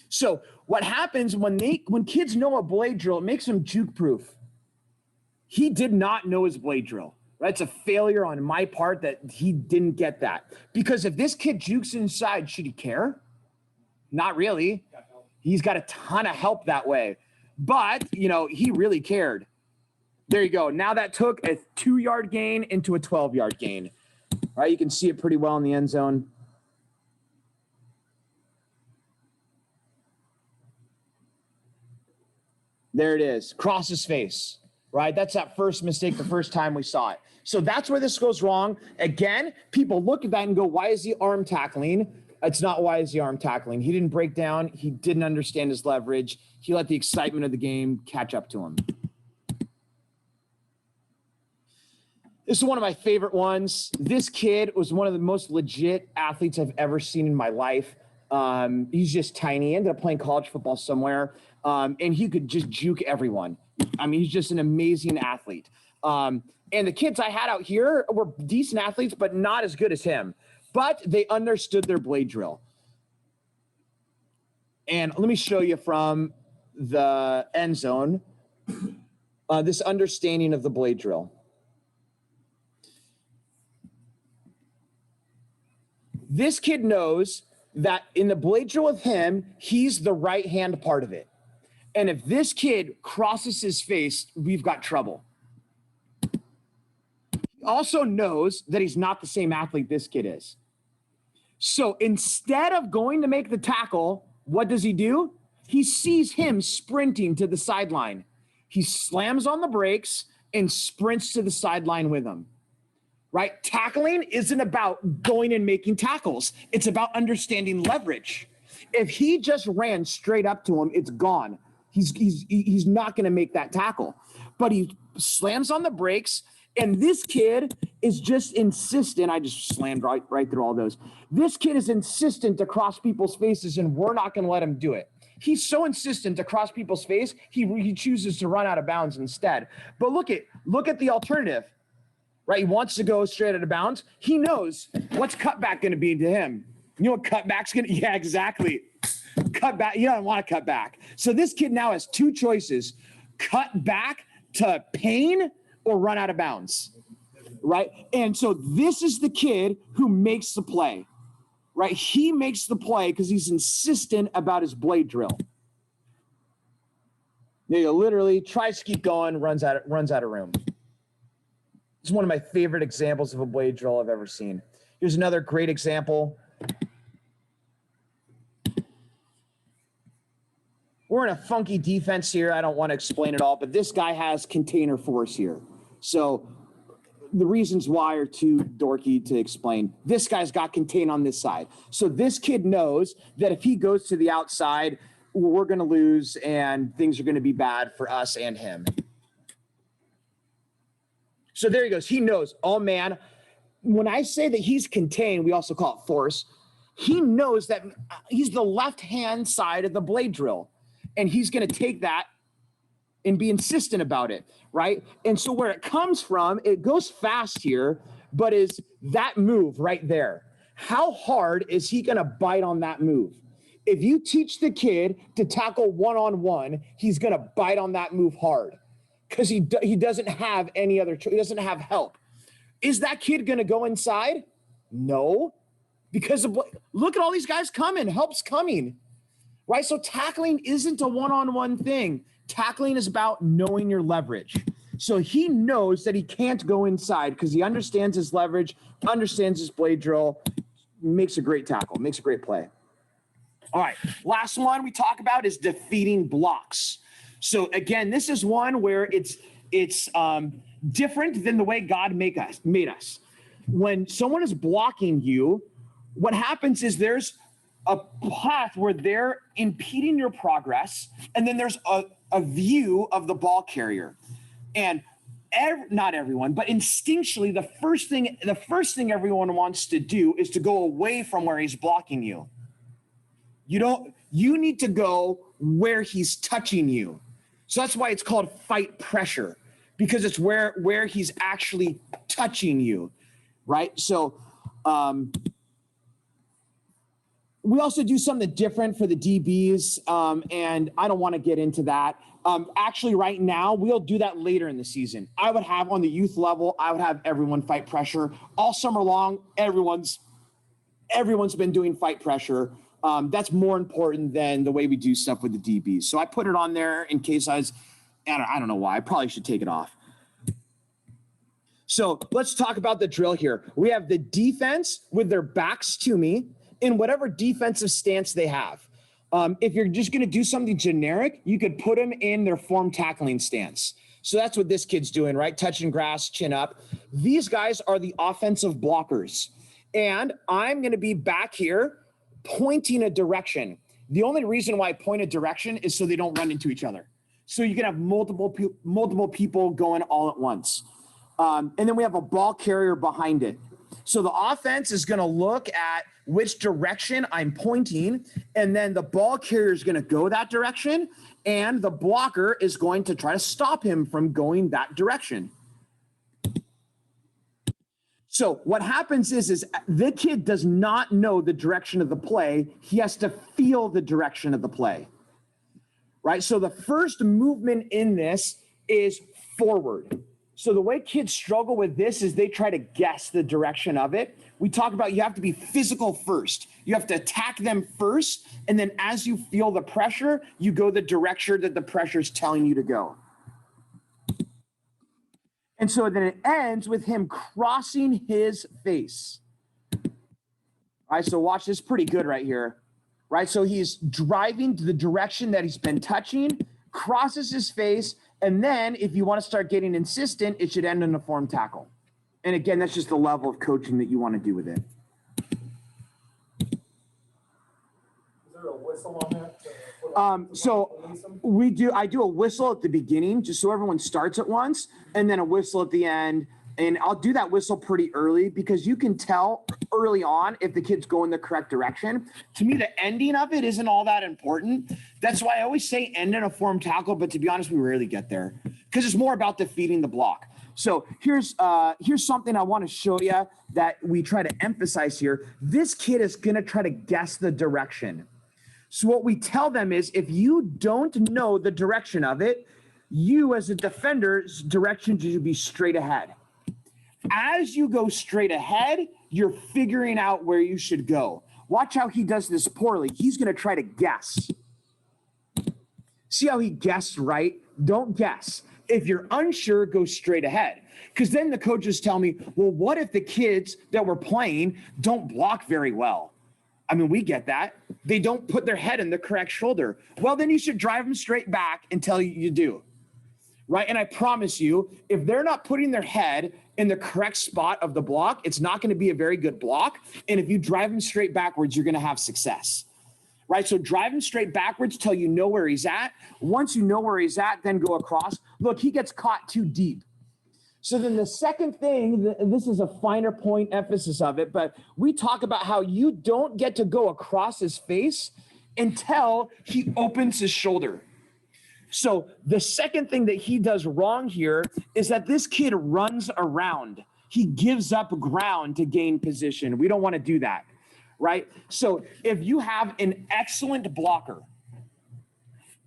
So what happens when kids know a blade drill, it makes them juke-proof. He did not know his blade drill. Right? It's a failure on my part that he didn't get that. Because if this kid jukes inside, should he care? Not really. He's got a ton of help that way. But, he really cared. There you go. Now that took a 2-yard gain into a 12-yard gain. All right, you can see it pretty well in the end zone. There it is. Cross his face. Right? That's that first mistake the first time we saw it. So that's where this goes wrong. Again, people look at that and go, why is he arm tackling? It's not why is he arm tackling. He didn't break down. He didn't understand his leverage. He let the excitement of the game catch up to him. This is one of my favorite ones. This kid was one of the most legit athletes I've ever seen in my life. He's just tiny. He ended up playing college football somewhere, and he could just juke everyone. I mean, he's just an amazing athlete. And the kids I had out here were decent athletes, but not as good as him. But they understood their blade drill. And let me show you from the end zone this understanding of the blade drill. This kid knows that in the blade drill with him, he's the right hand part of it. And if this kid crosses his face, we've got trouble. He also knows that he's not the same athlete this kid is. So instead of going to make the tackle, what does he do? He sees him sprinting to the sideline. He slams on the brakes and sprints to the sideline with him. Right? Tackling isn't about going and making tackles. It's about understanding leverage. If he just ran straight up to him, it's gone. He's not going to make that tackle. But he slams on the brakes, and this kid is just insistent. I just slammed right through all those. This kid is insistent to cross people's faces, and we're not going to let him do it. He's so insistent to cross people's face, he chooses to run out of bounds instead. But look at the alternative. Right? He wants to go straight out of bounds. He knows what's cutback going to be to him. You know what cutback's going to, yeah, exactly. Cut back. You don't want to cut back. So this kid now has two choices: cut back to pain or run out of bounds. Right? And so this is the kid who makes the play. Right? He makes the play because he's insistent about his blade drill. There you go. Literally tries to keep going, runs out of room. It's one of my favorite examples of a blade drill I've ever seen. Here's another great example. We're in a funky defense here. I don't want to explain it all, but this guy has container force here. So the reasons why are too dorky to explain. This guy's got contain on this side. So this kid knows that if he goes to the outside, we're going to lose and things are going to be bad for us and him. So there he goes. He knows, oh man, when I say that he's contained, we also call it force. He knows that he's the left-hand side of the blade drill, and he's going to take that and be insistent about it, right? And so where it comes from, it goes fast here, but is that move right there. How hard is he going to bite on that move? If you teach the kid to tackle one-on-one, he's going to bite on that move hard. Because he doesn't have any other choice. He doesn't have help. Is that kid going to go inside? No. Because look at all these guys coming. Help's coming. Right? So tackling isn't a one-on-one thing. Tackling is about knowing your leverage. So he knows that he can't go inside because he understands his leverage, understands his blade drill, makes a great tackle, makes a great play. All right, last one we talk about is defeating blocks. So again, this is one where it's different than the way God made us. When someone is blocking you, what happens is there's a path where they're impeding your progress, and then there's a view of the ball carrier. And not everyone, but instinctually, the first thing everyone wants to do is to go away from where he's blocking you. You need to go where he's touching you. So that's why it's called fight pressure, because it's where he's actually touching you, right? So we also do something different for the DBs, and I don't want to get into that. Actually, right now, we'll do that later in the season. I would have on the youth level, I would have everyone fight pressure. All summer long, everyone's been doing fight pressure. That's more important than the way we do stuff with the DBs. So I put it on there in case I don't know why. I probably should take it off. So let's talk about the drill here. We have the defense with their backs to me in whatever defensive stance they have. If you're just going to do something generic, you could put them in their form tackling stance. So that's what this kid's doing, right? Touching grass, chin up. These guys are the offensive blockers. And I'm going to be back here pointing a direction. The only reason why I point a direction is so they don't run into each other. So you can have multiple people going all at once. And then we have a ball carrier behind it. So the offense is going to look at which direction I'm pointing, and then the ball carrier is going to go that direction, and the blocker is going to try to stop him from going that direction. So what happens is the kid does not know the direction of the play. He has to feel the direction of the play, right? So the first movement in this is forward. So the way kids struggle with this is they try to guess the direction of it. We talk about you have to be physical first. You have to attack them first, and then as you feel the pressure, you go the direction that the pressure is telling you to go. And so then it ends with him crossing his face. All right, so watch this, pretty good right here, right? So he's driving to the direction that he's been touching, crosses his face, and then if you want to start getting insistent, it should end in a form tackle. And again, that's just the level of coaching that you want to do with it. Is there a whistle on that? I do a whistle at the beginning, just so everyone starts at once, and then a whistle at the end. And I'll do that whistle pretty early because you can tell early on if the kid's going the correct direction. To me, the ending of it isn't all that important. That's why I always say end in a form tackle, but to be honest, we rarely get there because it's more about defeating the block. So here's something I want to show you that we try to emphasize here. This kid is going to try to guess the direction. So what we tell them is if you don't know the direction of it, you as a defender's direction should be straight ahead. As you go straight ahead, you're figuring out where you should go. Watch how he does this poorly. He's going to try to guess. See how he guessed right? Don't guess. If you're unsure, go straight ahead. Because then the coaches tell me, well, what if the kids that we're playing don't block very well? I mean, we get that. They don't put their head in the correct shoulder. Well, then you should drive them straight back until you do. Right? And I promise you, if they're not putting their head in the correct spot of the block, it's not going to be a very good block. And if you drive him straight backwards, you're going to have success. Right? So drive him straight backwards till you know where he's at. Once you know where he's at, then go across. Look, he gets caught too deep. So then the second thing, this is a finer point emphasis of it, but we talk about how you don't get to go across his face until he opens his shoulder. So the second thing that he does wrong here is that this kid runs around. He gives up ground to gain position. We don't want to do that, right? So if you have an excellent blocker,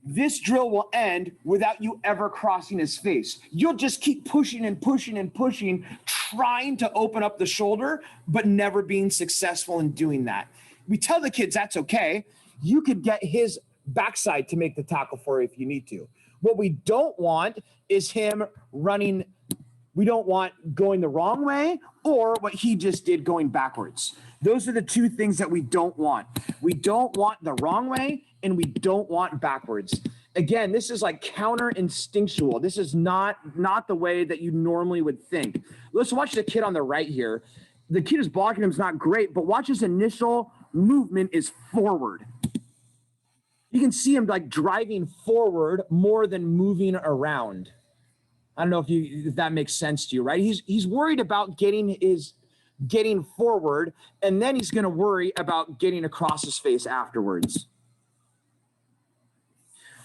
this drill will end without you ever crossing his face. You'll just keep pushing and pushing and pushing, trying to open up the shoulder, but never being successful in doing that. We tell the kids that's okay. You could get his backside to make the tackle for you if you need to. What we don't want is him running. We don't want going the wrong way or what he just did going backwards. Those are the two things that we don't want. We don't want the wrong way and we don't want backwards. Again, this is like counter instinctual. This is not the way that you normally would think. Let's watch the kid on the right here. The kid is blocking him is not great, but watch his initial movement is forward. You can see him like driving forward more than moving around. I don't know if that makes sense to you, right? He's worried about getting forward, and then he's going to worry about getting across his face afterwards.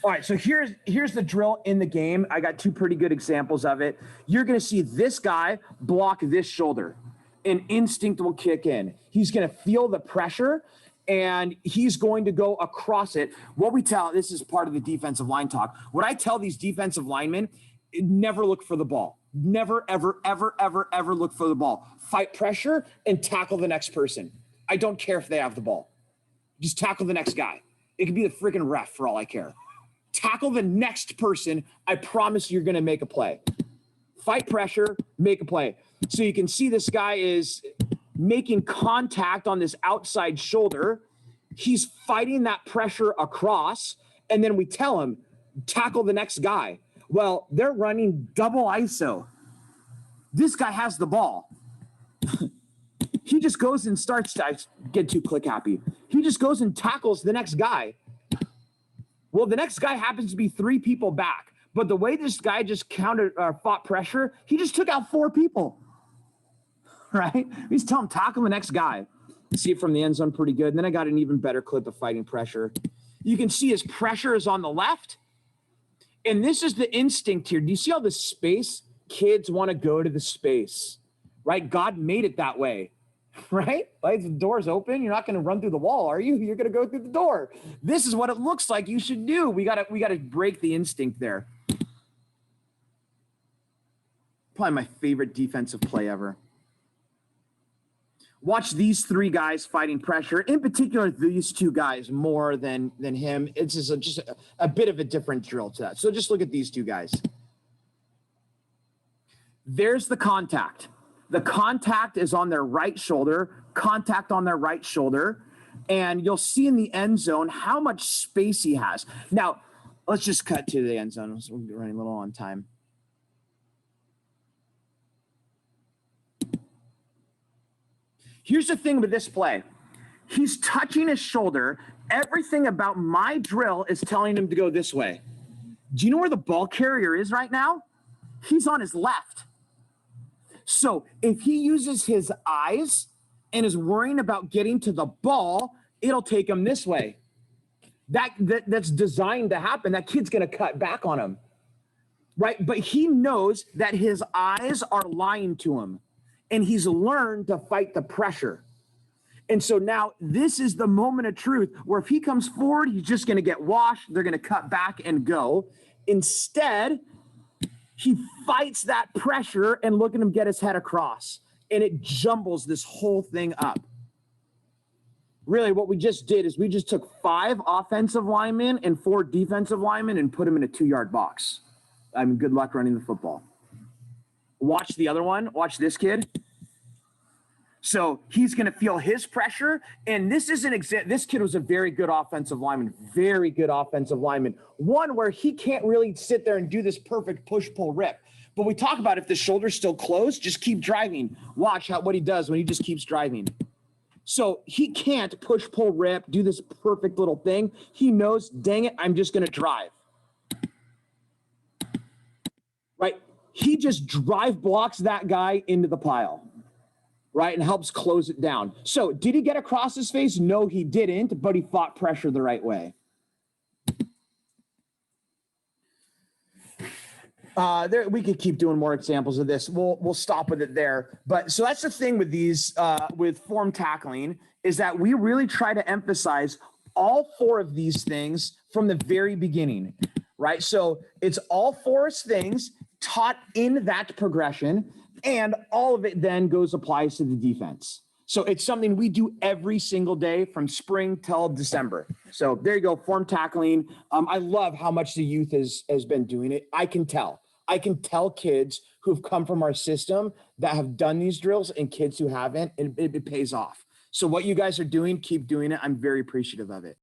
All right, so here's the drill in the game. I got two pretty good examples of it. You're going to see this guy block this shoulder. An instinct will kick in. He's going to feel the pressure, and he's going to go across it. What we tell, this is part of the defensive line talk. What I tell these defensive linemen, never look for the ball. Never, ever, ever, ever, ever look for the ball. Fight pressure and tackle the next person. I don't care if they have the ball. Just tackle the next guy. It could be the freaking ref for all I care. Tackle the next person. I promise you're going to make a play. Fight pressure, make a play. So you can see this guy is making contact on this outside shoulder. He's fighting that pressure across, and then we tell him, tackle the next guy. Well, they're running double ISO. This guy has the ball. He just goes and starts to, I get too click happy. He just goes and tackles the next guy. Well, the next guy happens to be 3 people back. But the way this guy just fought pressure, he just took out 4 people. Right? He's telling him, tackle the next guy. See it from the end zone pretty good. And then I got an even better clip of fighting pressure. You can see his pressure is on the left. And this is the instinct here. Do you see all the space? Kids want to go to the space, right? God made it that way, right? Like the door's open. You're not going to run through the wall, are you? You're going to go through the door. This is what it looks like you should do. We got to break the instinct there. Probably my favorite defensive play ever. Watch these 3 guys fighting pressure. In particular, these 2 guys more than him. It's just a bit of a different drill to that. So just look at these 2 guys. There's the contact. The contact is on their right shoulder, contact on their right shoulder. And you'll see in the end zone how much space he has. Now, let's just cut to the end zone. We're running a little on time. Here's the thing with this play. He's touching his shoulder. Everything about my drill is telling him to go this way. Do you know where the ball carrier is right now? He's on his left. So if he uses his eyes and is worrying about getting to the ball, it'll take him this way. That's designed to happen. That kid's going to cut back on him, right? But he knows that his eyes are lying to him. And he's learned to fight the pressure. And so now this is the moment of truth where if he comes forward, he's just going to get washed. They're going to cut back and go. Instead, he fights that pressure and look at him get his head across. And it jumbles this whole thing up. Really, what we just did is we just took 5 offensive linemen and 4 defensive linemen and put them in a 2-yard box. I mean, good luck running the football. Watch the other one. Watch this kid. So he's going to feel his pressure. And this is this kid was a very good offensive lineman, very good offensive lineman. One where he can't really sit there and do this perfect push-pull rip. But we talk about if the shoulder's still closed, just keep driving. Watch what he does when he just keeps driving. So he can't push-pull rip, do this perfect little thing. He knows, dang it, I'm just going to drive. Right? He just drive blocks that guy into the pile, right, and helps close it down. So did he get across his face? No, he didn't, but he fought pressure the right way. We could keep doing more examples of this. We'll stop with it there. But so that's the thing with these, with form tackling, is that we really try to emphasize all 4 of these things from the very beginning, right? So it's all 4 things taught in that progression, and all of it then applies to the defense. So it's something we do every single day from spring till December. So there you go, form tackling. I love how much the youth has been doing it. I can tell kids who've come from our system that have done these drills and kids who haven't, and it pays off. So what you guys are doing, keep doing it. I'm very appreciative of it.